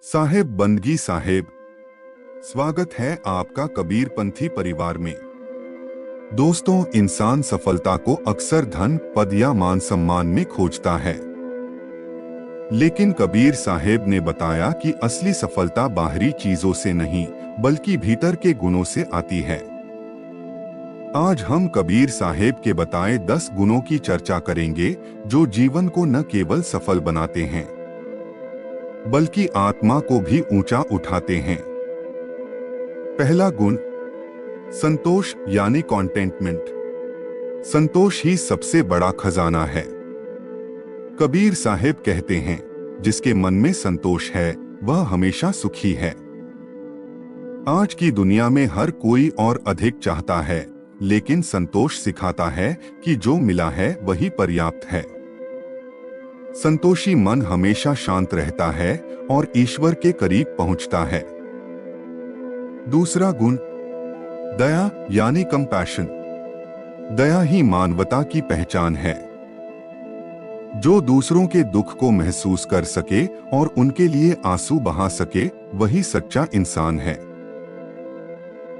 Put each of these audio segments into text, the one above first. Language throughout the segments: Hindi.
साहेब बंदगी साहेब, स्वागत है आपका कबीरपंथी परिवार में। दोस्तों, इंसान सफलता को अक्सर धन, पद या मान सम्मान में खोजता है, लेकिन कबीर साहेब ने बताया कि असली सफलता बाहरी चीजों से नहीं बल्कि भीतर के गुणों से आती है। आज हम कबीर साहेब के बताए 10 गुणों की चर्चा करेंगे जो जीवन को न केवल सफल बनाते हैं बल्कि आत्मा को भी ऊंचा उठाते हैं। पहला गुण, संतोष यानी कॉन्टेंटमेंट। संतोष ही सबसे बड़ा खजाना है। कबीर साहेब कहते हैं, जिसके मन में संतोष है वह हमेशा सुखी है। आज की दुनिया में हर कोई और अधिक चाहता है, लेकिन संतोष सिखाता है कि जो मिला है वही पर्याप्त है। संतोषी मन हमेशा शांत रहता है और ईश्वर के करीब पहुंचता है। दूसरा गुण, दया यानी कंपैशन। दया ही मानवता की पहचान है। जो दूसरों के दुख को महसूस कर सके और उनके लिए आंसू बहा सके, वही सच्चा इंसान है।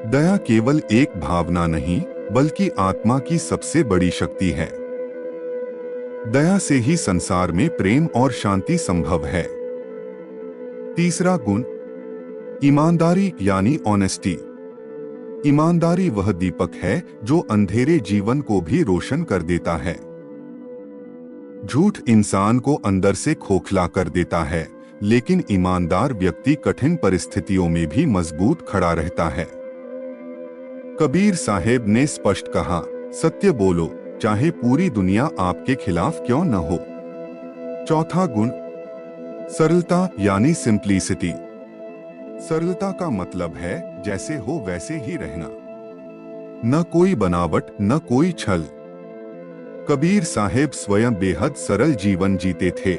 दया केवल एक भावना नहीं बल्कि आत्मा की सबसे बड़ी शक्ति है। दया से ही संसार में प्रेम और शांति संभव है। तीसरा गुण, ईमानदारी यानी ऑनेस्टी। ईमानदारी वह दीपक है जो अंधेरे जीवन को भी रोशन कर देता है। झूठ इंसान को अंदर से खोखला कर देता है, लेकिन ईमानदार व्यक्ति कठिन परिस्थितियों में भी मजबूत खड़ा रहता है। कबीर साहेब ने स्पष्ट कहा, सत्य बोलो, चाहे पूरी दुनिया आपके खिलाफ क्यों न हो। चौथा गुण, सरलता यानी सिंप्लिसिटी। सरलता का मतलब है जैसे हो वैसे ही रहना, न कोई बनावट न कोई छल। कबीर साहेब स्वयं बेहद सरल जीवन जीते थे।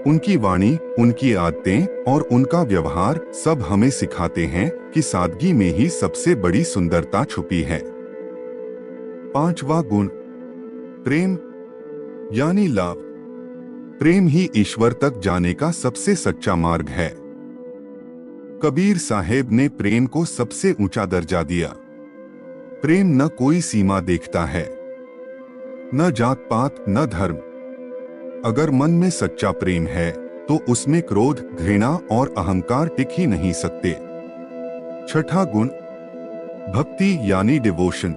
उनकी वाणी, उनकी आदतें और उनका व्यवहार सब हमें सिखाते हैं कि सादगी में ही सबसे बड़ी सुंदरता छुपी है। पांचवा गुण, प्रेम यानी लव। प्रेम ही ईश्वर तक जाने का सबसे सच्चा मार्ग है। कबीर साहेब ने प्रेम को सबसे ऊंचा दर्जा दिया। प्रेम न कोई सीमा देखता है, न जात पात न धर्म। अगर मन में सच्चा प्रेम है तो उसमें क्रोध, घृणा और अहंकार टिक ही नहीं सकते। छठा गुण, भक्ति यानी डिवोशन।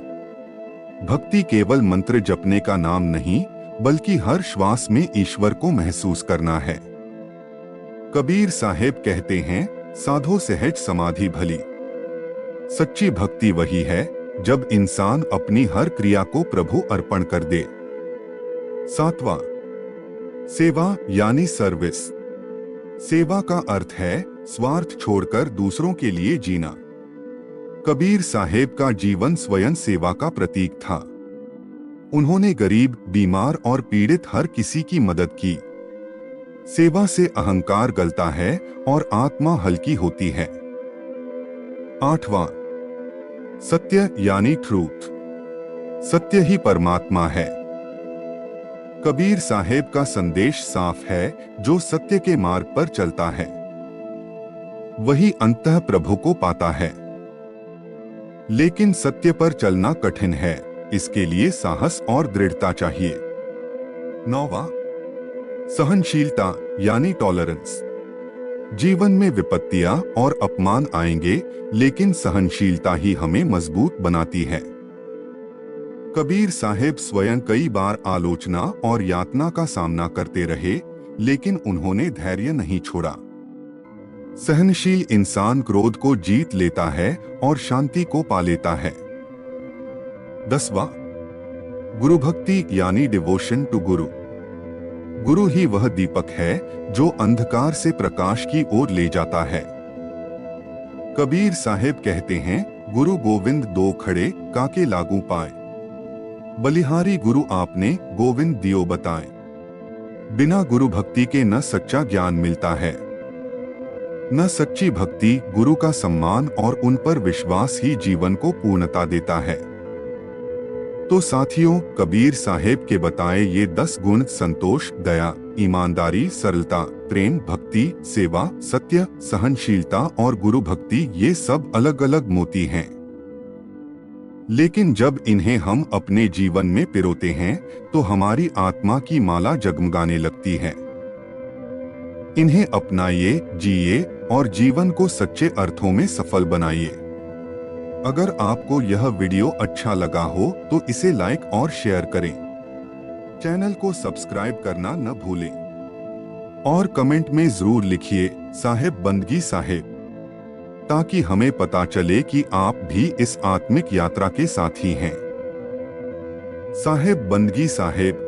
भक्ति केवल मंत्र जपने का नाम नहीं बल्कि हर श्वास में ईश्वर को महसूस करना है। कबीर साहेब कहते हैं, साधो सहज समाधि भली। सच्ची भक्ति वही है जब इंसान अपनी हर क्रिया को प्रभु अर्पण कर दे। सातवां, सेवा यानी सर्विस। सेवा का अर्थ है स्वार्थ छोड़कर दूसरों के लिए जीना। कबीर साहेब का जीवन स्वयं सेवा का प्रतीक था। उन्होंने गरीब, बीमार और पीड़ित हर किसी की मदद की। सेवा से अहंकार गलता है और आत्मा हल्की होती है। आठवां, सत्य यानी ट्रूथ। सत्य ही परमात्मा है। कबीर साहेब का संदेश साफ है, जो सत्य के मार्ग पर चलता है वही अंततः प्रभु को पाता है। लेकिन सत्य पर चलना कठिन है, इसके लिए साहस और दृढ़ता चाहिए। नौवां, सहनशीलता यानी टॉलरेंस। जीवन में विपत्तियां और अपमान आएंगे, लेकिन सहनशीलता ही हमें मजबूत बनाती है। कबीर साहेब स्वयं कई बार आलोचना और यातना का सामना करते रहे, लेकिन उन्होंने धैर्य नहीं छोड़ा। सहनशील इंसान क्रोध को जीत लेता है और शांति को पा लेता है। 10वां, गुरु भक्ति यानी डिवोशन टू गुरु। गुरु ही वह दीपक है जो अंधकार से प्रकाश की ओर ले जाता है। कबीर साहेब कहते हैं, गुरु गोविंद दो खड़े, काके लागू पाए। बलिहारी गुरु आपने, गोविंद दियो बताए। बिना गुरु भक्ति के न सच्चा ज्ञान मिलता है, न सच्ची भक्ति। गुरु का सम्मान और उन पर विश्वास ही जीवन को पूर्णता देता है। तो साथियों, कबीर साहेब के बताए ये 10 गुण, संतोष, दया, ईमानदारी, सरलता, प्रेम, भक्ति, सेवा, सत्य, सहनशीलता और गुरु भक्ति, ये सब अलग अलग मोती हैं। लेकिन जब इन्हें हम अपने जीवन में पिरोते हैं तो हमारी आत्मा की माला जगमगाने लगती है। इन्हें अपनाइए, जिए और जीवन को सच्चे अर्थों में सफल बनाइए। अगर आपको यह वीडियो अच्छा लगा हो तो इसे लाइक और शेयर करें। चैनल को सब्सक्राइब करना न भूलें और कमेंट में जरूर लिखिए साहेब बंदगी साहेब, ताकि हमें पता चले कि आप भी इस आत्मिक यात्रा के साथी हैं। साहेब बंदगी साहेब।